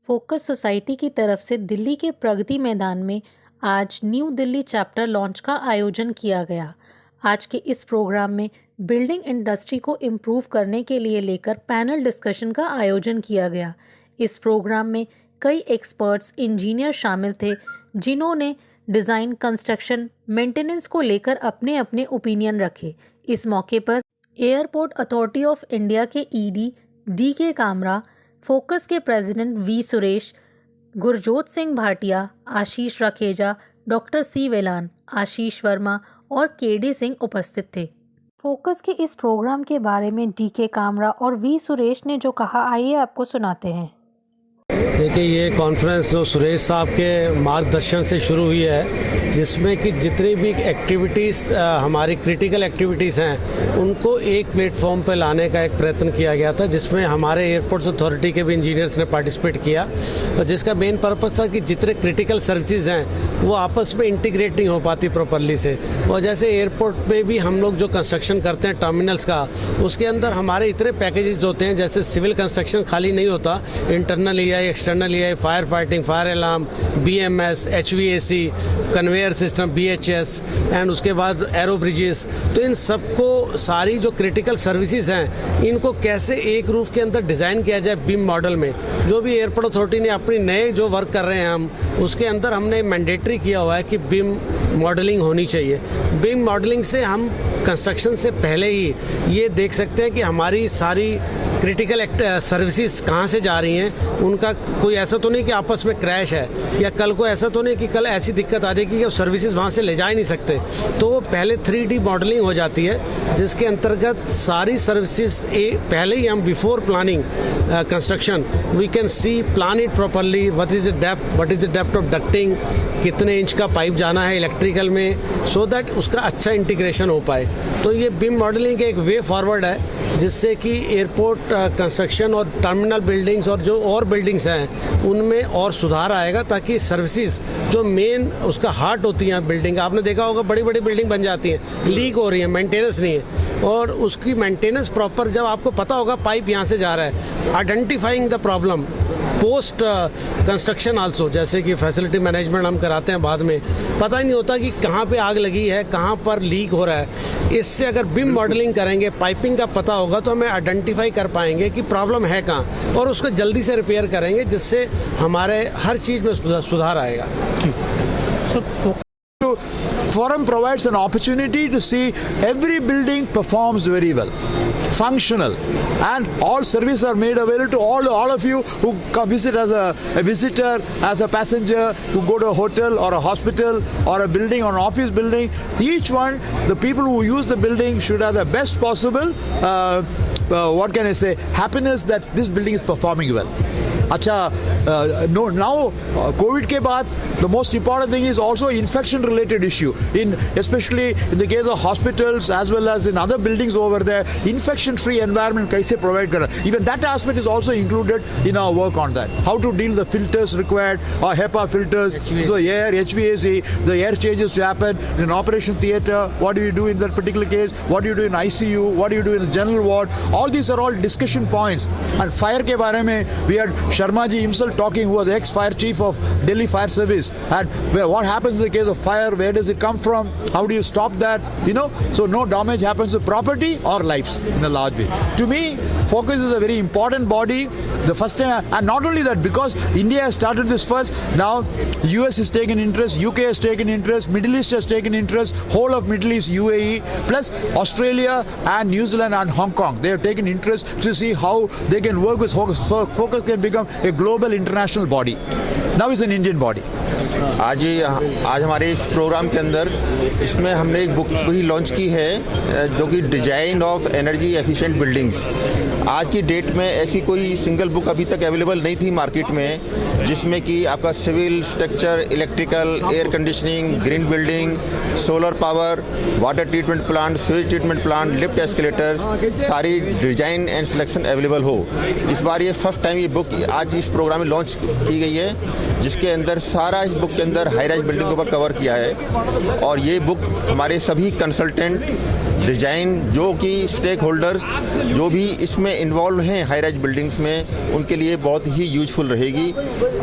Focus society की तरफ से दिल्ली के प्रगति मैदान में आज न्यू दिल्ली चैप्टर लॉन्च का आयोजन किया गया। आज के इस प्रोग्राम में बिल्डिंग इंडस्ट्री को इम्प्रूव करने के लिए लेकर पैनल डिस्कशन का आयोजन किया गया। इस प्रोग्राम में कई एक्सपर्ट्स इंजीनियर शामिल थे, जिन्होंने डिज़ाइन, कंस्ट्रक्शन, मेंटेनेंस को लेकर अपने अपने ओपिनियन रखे। इस मौके पर एयरपोर्ट अथॉरिटी ऑफ इंडिया के ईडी DK कामरा, फोकस के प्रेसिडेंट V सुरेश, गुरजोत सिंह भाटिया, आशीष रखेजा, डॉक्टर C वेलान, आशीष वर्मा और KD सिंह उपस्थित थे। फोकस के इस प्रोग्राम के बारे में DK कामरा और V सुरेश ने जो कहा, आइए आपको सुनाते हैं। देखिए, ये कॉन्फ्रेंस जो सुरेश साहब के मार्गदर्शन से शुरू हुई है, जिसमें कि जितनी भी एक्टिविटीज़ हमारी क्रिटिकल एक्टिविटीज़ हैं उनको एक प्लेटफॉर्म पर लाने का एक प्रयत्न किया गया था, जिसमें हमारे एयरपोर्ट्स अथॉरिटी के भी इंजीनियर्स ने पार्टिसिपेट किया और जिसका मेन पर्पस था कि जितने क्रिटिकल सर्विसेज हैं वो आपस में इंटीग्रेट नहीं हो पाती प्रॉपरली से। और जैसे एयरपोर्ट में भी हम लोग जो कंस्ट्रक्शन करते हैं टर्मिनल्स का, उसके अंदर हमारे इतने पैकेजेस होते हैं, जैसे सिविल कंस्ट्रक्शन खाली नहीं होता, internal EI, external EI, fire fighting, fire alarm, BMS, HVAC, conveyor system, BHS and उसके बाद एरो ब्रिजेस। तो इन सबको सारी जो क्रिटिकल सर्विसेज हैं इनको कैसे एक रूफ के अंदर डिज़ाइन किया जाए बीम मॉडल में। जो भी एयरपोर्ट अथॉरिटी ने अपनी नए जो वर्क कर रहे हैं हम उसके अंदर हमने मैंडेटरी किया हुआ है कि बीम मॉडलिंग होनी चाहिए। बीम मॉडलिंग से हम कंस्ट्रक्शन से पहले ही ये देख सकते हैं कि हमारी सारी क्रिटिकल सर्विसेज कहाँ से जा रही हैं, उनका कोई ऐसा तो नहीं कि आपस में क्रैश है, या कल को ऐसा तो नहीं कि कल ऐसी दिक्कत आ जाएगी कि सर्विसेज वहाँ से ले जा ही नहीं सकते। तो वो पहले 3D मॉडलिंग हो जाती है, जिसके अंतर्गत सारी सर्विसेज पहले ही हम before planning construction we can see plan it properly, what is the depth of ducting, कितने इंच का पाइप जाना है इलेक्ट्रिकल में, सो दैट उसका अच्छा इंटीग्रेशन हो पाए। तो ये बीम मॉडलिंग एक वे फॉरवर्ड है जिससे कि एयरपोर्ट कंस्ट्रक्शन और टर्मिनल बिल्डिंग्स और जो और बिल्डिंग्स हैं उनमें और सुधार आएगा, ताकि सर्विसेज जो मेन उसका हार्ट होती हैं बिल्डिंग, आपने देखा होगा बड़ी बड़ी बिल्डिंग बन जाती हैं, लीक हो रही है, मेंटेनेंस नहीं है, और उसकी मेंटेनेंस प्रॉपर जब आपको पता होगा पाइप यहाँ से जा रहा है, identifying the problem post construction also, जैसे कि फैसिलिटी मैनेजमेंट हम कराते हैं, बाद में पता ही नहीं होता कि कहाँ पे आग लगी है, कहाँ पर लीक हो रहा है। इससे अगर बीम मॉडलिंग करेंगे, पाइपिंग का पता होगा, तो हमें आइडेंटिफाई कर पाएंगे कि प्रॉब्लम है कहाँ और उसको जल्दी से रिपेयर करेंगे, जिससे हमारे हर चीज़ में सुधार आएगा। Forum provides an opportunity to see every building performs very well, functional, and all services are made available to all of you who come visit as a visitor, as a passenger, who go to a hotel or a hospital or a building or an office building. Each one, the people who use the building should have the best possible what can I say, happiness that this building is performing well. अच्छा, now COVID के बाद the most important thing is also infection related issue, especially in the case of hospitals as well as in other buildings over there, infection free environment कैसे provide करना, even that aspect is also included in our work on that. How to deal the filters required, or HEPA filters, so air, HVAC, the air changes to happen in an operation theatre, what do you do in that particular case, what do you do in ICU, what do you do in the general ward, all these are all discussion points. And fire के बारे में we had Sharma ji himself talking, who was the ex-fire chief of Delhi Fire Service, and what happens in the case of fire, where does it come from, how do you stop that, so no damage happens to property or lives in a large way. To me, Focus is a very important body. The first time, and not only that, because India has started this first, now US has taken interest, UK has taken interest, Middle East has taken interest, whole of Middle East, UAE, plus Australia and New Zealand and Hong Kong, they have taken interest to see how they can work with Focus. Focus can become a global international body. Now it's an Indian body. आज हमारे इस programme के अंदर इसमें हमने एक book भी launch की है, जो कि design of energy efficient buildings. आज की डेट में ऐसी कोई सिंगल बुक अभी तक अवेलेबल नहीं थी मार्केट में, जिसमें कि आपका civil, structure, electrical, air conditioning, green building, solar power, water treatment plant, sewage treatment plant, lift escalators, सारी डिज़ाइन एंड सिलेक्शन अवेलेबल हो। इस बार ये फर्स्ट टाइम ये बुक आज इस प्रोग्राम में लॉन्च की गई है, जिसके अंदर सारा इस बुक के अंदर हाई राइज बिल्डिंग के ऊपर कवर किया है। और ये बुक हमारे सभी कंसल्टेंट डिज़ाइन जो कि स्टेक होल्डर्स जो भी इसमें इन्वॉल्व हैं हाई राइज बिल्डिंग्स में, उनके लिए बहुत ही यूजफुल रहेगी।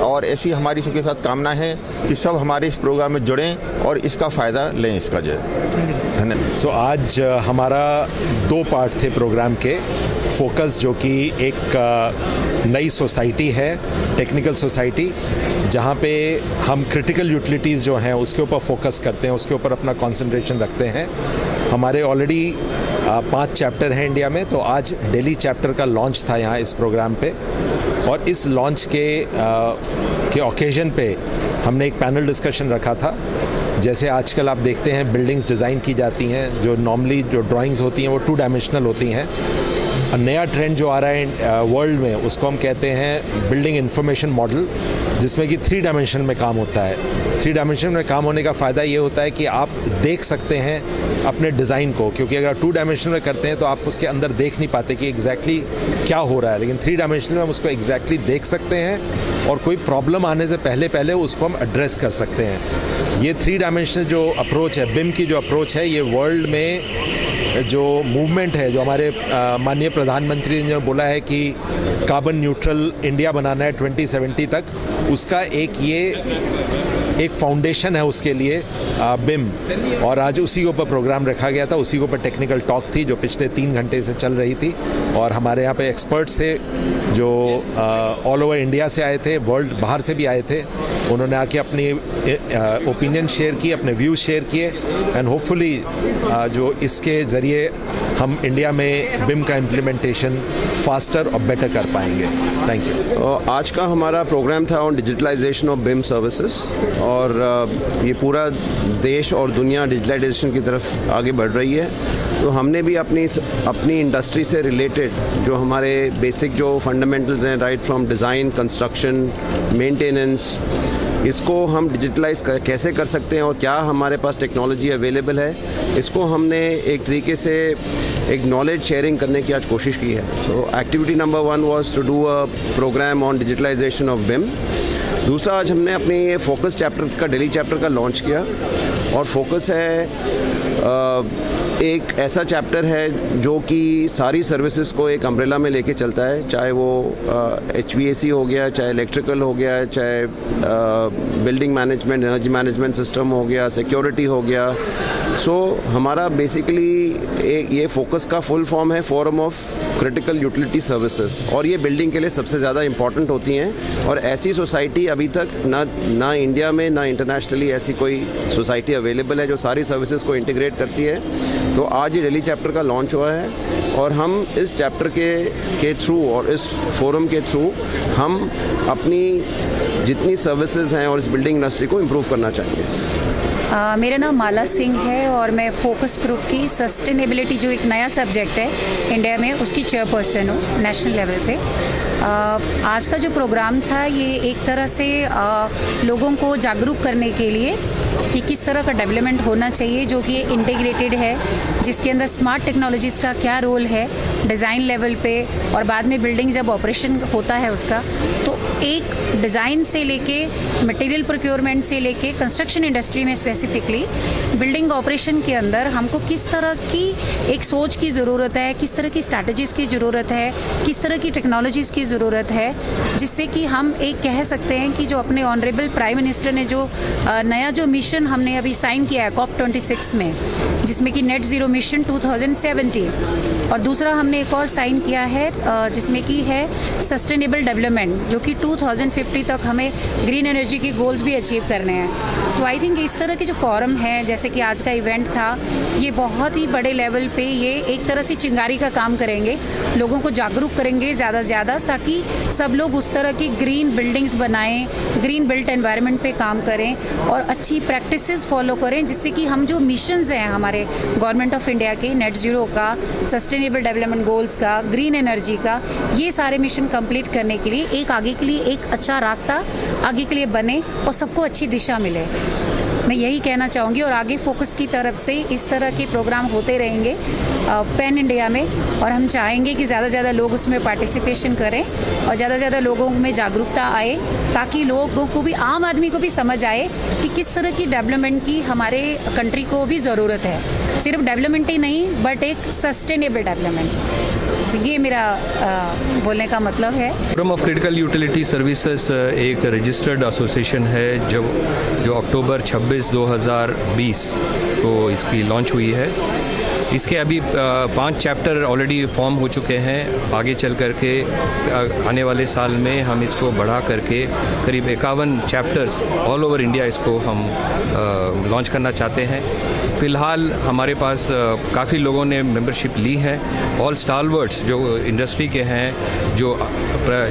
और ऐसी हमारी सबके साथ कामना है कि सब हमारे इस प्रोग्राम में जुड़ें और इसका फ़ायदा लें इसका। जय धन्यवाद। सो आज हमारा 2 पार्ट थे प्रोग्राम के। फोकस जो कि एक नई सोसाइटी है, टेक्निकल सोसाइटी, जहाँ पे हम क्रिटिकल यूटिलिटीज़ जो हैं उसके ऊपर फोकस करते हैं, उसके ऊपर अपना कंसंट्रेशन रखते हैं। हमारे ऑलरेडी 5 चैप्टर हैं इंडिया में, तो आज दिल्ली चैप्टर का लॉन्च था यहाँ इस प्रोग्राम पे। और इस लॉन्च के ओकेजन पे हमने एक पैनल डिस्कशन रखा था। जैसे आजकल आप देखते हैं बिल्डिंग्स डिज़ाइन की जाती हैं, जो नॉर्मली जो ड्राइंग्स होती हैं वो 2 डायमेंशनल होती हैं। नया ट्रेंड जो आ रहा है वर्ल्ड में, उसको हम कहते हैं बिल्डिंग इंफॉर्मेशन मॉडल, जिसमें कि 3 डायमेंशन में काम होता है। 3 डायमेंशन में काम होने का फ़ायदा ये होता है कि आप देख सकते हैं अपने डिज़ाइन को, क्योंकि अगर 2 डायमेंशन में करते हैं तो आप उसके अंदर देख नहीं पाते कि एग्जैक्टली क्या हो रहा है। लेकिन 3 डायमेंशन में हम उसको एग्जैक्टली देख सकते हैं और कोई प्रॉब्लम आने से पहले उसको हम एड्रेस कर सकते हैं। ये 3 डायमेंशनल जो अप्रोच है, BIM की जो अप्रोच है, ये वर्ल्ड में जो मूवमेंट है, जो हमारे माननीय प्रधानमंत्री ने बोला है कि कार्बन न्यूट्रल इंडिया बनाना है 2070 तक, उसका एक फाउंडेशन है उसके लिए BIM। और आज उसी के ऊपर प्रोग्राम रखा गया था, उसी के ऊपर टेक्निकल टॉक थी जो पिछले 3 घंटे से चल रही थी। और हमारे यहाँ पे एक्सपर्ट्स थे जो ऑल ओवर इंडिया से आए थे, वर्ल्ड बाहर से भी आए थे। उन्होंने आके अपनी ओपिनियन शेयर की, अपने व्यूज़ शेयर किए। एंड होपफुली जो इसके ज़रिए हम इंडिया में BIM का इम्प्लीमेंटेशन फास्टर और बेटर कर पाएंगे। Thank you. आज का हमारा प्रोग्राम था on digitalization of BIM services, और ये पूरा देश और दुनिया डिजिटलाइजेशन की तरफ आगे बढ़ रही है। तो हमने भी अपनी इंडस्ट्री से रिलेटेड जो हमारे बेसिक जो फंडामेंटल्स हैं, right from design, construction, maintenance, इसको हम डिजिटलाइज कैसे कर सकते हैं और क्या हमारे पास टेक्नोलॉजी अवेलेबल है, इसको हमने एक तरीके से एक नॉलेज शेयरिंग करने की आज कोशिश की है। So activity number 1 was to do a programme on digitalization of BIM। दूसरा, आज हमने अपने ये फोकस चैप्टर का, दिल्ली चैप्टर का लॉन्च किया। और फोकस है एक ऐसा चैप्टर है जो कि सारी सर्विसेज को एक अम्ब्रेला में लेके चलता है, चाहे वो HVAC हो गया, चाहे इलेक्ट्रिकल हो गया, चाहे building management, energy management system हो गया, सिक्योरिटी हो गया। सो हमारा बेसिकली ये फोकस का फुल फॉर्म है forum of critical utility services, और ये बिल्डिंग के लिए सबसे ज़्यादा इंपॉर्टेंट होती हैं। और ऐसी सोसाइटी अभी तक ना इंडिया में ना इंटरनेशनली ऐसी कोई सोसाइटी अवेलेबल है जो सारी सर्विसेज को इंटीग्रेट करती है। तो आज ये दिल्ली चैप्टर का लॉन्च हुआ है, और हम इस चैप्टर के थ्रू और इस फोरम के थ्रू हम अपनी जितनी सर्विसेज हैं और इस बिल्डिंग इंडस्ट्री को इम्प्रूव करना चाहेंगे। मेरा नाम माला सिंह है और मैं फोकस ग्रुप की सस्टेनेबिलिटी जो एक नया सब्जेक्ट है इंडिया में, उसकी चेयरपर्सन हूँ नेशनल लेवल पे। आज का जो प्रोग्राम था ये एक तरह से लोगों को जागरूक करने के लिए कि किस तरह का डेवलपमेंट होना चाहिए जो कि इंटीग्रेटेड है, जिसके अंदर स्मार्ट टेक्नोलॉजीज़ का क्या रोल है डिज़ाइन लेवल पे, और बाद में बिल्डिंग जब ऑपरेशन होता है उसका, तो एक डिज़ाइन से लेके मटेरियल प्रोक्योरमेंट से लेके कंस्ट्रक्शन इंडस्ट्री में स्पेसिफिकली बिल्डिंग ऑपरेशन के अंदर हमको किस तरह की एक सोच की ज़रूरत है, किस तरह की स्ट्रैटेजीज़ की ज़रूरत है, किस तरह की टेक्नोलॉजीज़ की ज़रूरत है, जिससे कि हम एक कह सकते हैं कि जो अपने ऑनरेबल प्राइम मिनिस्टर ने जो नया जो मिशन हमने अभी साइन किया है COP26 में, जिसमें कि नेट ज़ीरो मिशन 2070, और दूसरा हमने एक और साइन किया है जिसमें कि है सस्टेनेबल डेवलपमेंट, जो कि 2050 तक हमें ग्रीन एनर्जी के गोल्स भी अचीव करने हैं। तो आई थिंक इस तरह के जो फॉरम है, जैसे कि आज का इवेंट था, ये बहुत ही बड़े लेवल पे ये एक तरह से चिंगारी का काम करेंगे, लोगों को जागरूक करेंगे ज़्यादा से ज़्यादा, ताकि सब लोग उस तरह की ग्रीन बिल्डिंग्स बनाएं, ग्रीन बिल्ट एनवायरनमेंट पे काम करें और अच्छी प्रैक्टिसेस फॉलो करें, जिससे कि हम जो मिशंस हैं हमारे गवर्नमेंट ऑफ इंडिया के, नेट ज़ीरो का, सस्टेनेबल डेवलपमेंट गोल्स का, ग्रीन एनर्जी का, ये सारे मिशन कंप्लीट करने के लिए एक आगे के लिए एक अच्छा रास्ता आगे के लिए बने और सबको अच्छी दिशा मिले। मैं यही कहना चाहूँगी, और आगे फोकस की तरफ से इस तरह के प्रोग्राम होते रहेंगे पैन इंडिया में, और हम चाहेंगे कि ज़्यादा से ज़्यादा लोग उसमें पार्टिसिपेशन करें और ज़्यादा से ज़्यादा लोगों में जागरूकता आए, ताकि लोगों को भी, आम आदमी को भी समझ आए कि किस तरह की डेवलपमेंट की हमारे कंट्री को भी ज़रूरत है। सिर्फ डेवलपमेंट ही नहीं बट एक सस्टेनेबल डेवलपमेंट। तो ये मेरा बोलने का मतलब है। Forum of critical utility services एक रजिस्टर्ड एसोसिएशन है जो अक्टूबर 26, 2020 को इसकी लॉन्च हुई है। इसके अभी 5 चैप्टर ऑलरेडी फॉर्म हो चुके हैं। आगे चल करके आने वाले साल में हम इसको बढ़ा करके करीब 51 चैप्टर्स ऑल ओवर इंडिया इसको हम लॉन्च करना चाहते हैं। फ़िलहाल हमारे पास काफ़ी लोगों ने मेंबरशिप ली है। ऑल स्टालवर्ड्स जो इंडस्ट्री के हैं, जो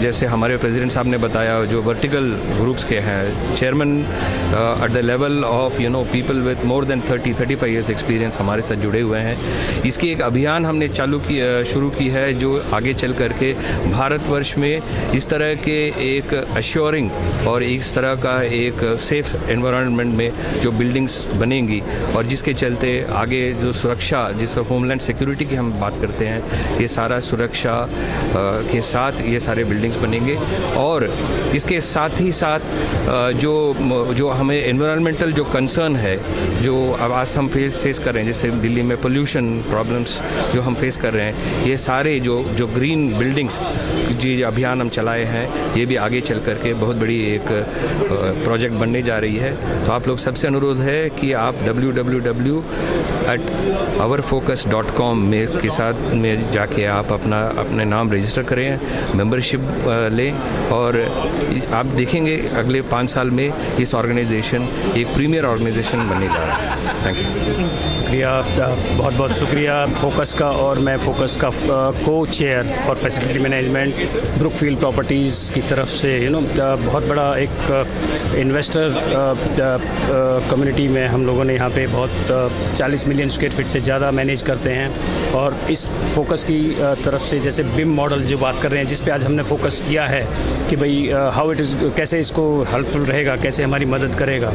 जैसे हमारे प्रेसिडेंट साहब ने बताया, जो वर्टिकल ग्रुप्स के हैं, chairman at the level of people with more than 30-35 years experience हमारे साथ जुड़े हुए हैं। इसकी एक अभियान हमने शुरू की है जो आगे चल करके भारतवर्ष में इस तरह के एक अश्योरिंग और इस तरह का एक सेफ एनवायरनमेंट में जो बिल्डिंग्स बनेंगी और जिसके चलते आगे जो सुरक्षा, जिस होमलैंड सिक्योरिटी की हम बात करते हैं, ये सारा सुरक्षा के साथ ये सारे बिल्डिंग्स बनेंगे। और इसके साथ ही साथ जो हमें एनवायरनमेंटल जो कंसर्न है, जो अब आज हम फेस कर रहे हैं, जैसे दिल्ली में पोल्यूशन प्रॉब्लम्स जो हम फेस कर रहे हैं, ये सारे जो ग्रीन बिल्डिंग्स जी अभियान हम चलाए हैं, ये भी आगे चल करके बहुत बड़ी एक प्रोजेक्ट बनने जा रही है। तो आप लोग सबसे अनुरोध है कि आप www.ourfocus.com के साथ में जाके आप अपने नाम रजिस्टर करें, मेंबरशिप लें और आप देखेंगे अगले 5 साल में इस ऑर्गेनाइजेशन एक प्रीमियर ऑर्गेनाइजेशन बनने जा रहा है। Thank you. शुक्रिया, बहुत बहुत शुक्रिया फोकस का। और मैं फोकस का को chair for facility management Brookfield properties की तरफ से बहुत बड़ा एक इन्वेस्टर कम्युनिटी में हम लोगों ने यहाँ पे बहुत 40 मिलियन स्क्वायर फीट से ज़्यादा मैनेज करते हैं। और इस फोकस की तरफ से जैसे बिम मॉडल जो बात कर रहे हैं, जिस पे आज हमने फोकस किया है कि भाई हाउ इट इज़, कैसे इसको हेल्पफुल रहेगा, कैसे हमारी मदद करेगा।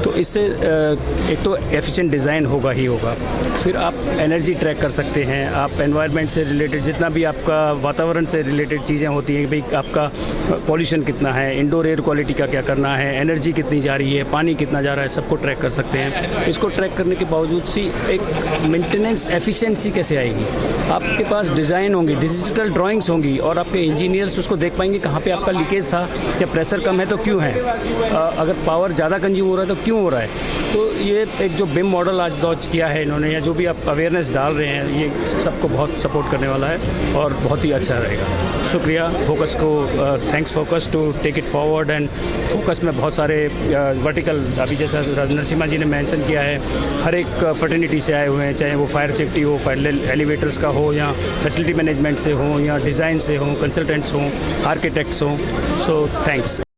तो इससे एक तो एफिशिएंट डिज़ाइन होगा ही होगा, फिर आप एनर्जी ट्रैक कर सकते हैं, आप एनवायरनमेंट से रिलेटेड जितना भी आपका वातावरण से रिलेटेड चीज़ें होती हैं, भाई आपका पॉल्यूशन कितना है, इंडोर एयर क्वालिटी का क्या करना है, एनर्जी कितनी जा रही है, पानी कितना जा रहा है, सबको ट्रैक कर सकते हैं। इसको ट्रैक करने के बावजूद सी एक मेंटेनेंस एफिशिएंसी कैसे आएगी? आपके पास डिज़ाइन होंगी, डिजिटल ड्राइंग्स होंगी और आपके इंजीनियर्स उसको देख पाएंगे कहाँ पे आपका लीकेज था, या प्रेशर कम है तो क्यों है, अगर पावर ज़्यादा कंज्यूम हो रहा है तो क्यों हो रहा है। तो ये एक जो बिम मॉडल आज लॉन्च किया है इन्होंने, या जो भी आप अवेयरनेस डाल रहे हैं, ये सबको बहुत सपोर्ट करने वाला है और बहुत ही अच्छा रहेगा। शुक्रिया फोकस को, thanks focus to take it forward. And focus में बहुत सारे वर्टिकल, अभी जैसा नरसिम्हा जी ने मेंशन किया है, हर एक फर्टिनिटी से आए हुए हैं, चाहे वो फायर सेफ्टी हो, फायर एलिवेटर्स का हो, या फैसिलिटी मैनेजमेंट से हो, या डिज़ाइन से हो, कंसल्टेंट्स हों, आर्किटेक्ट्स हों। So thanks.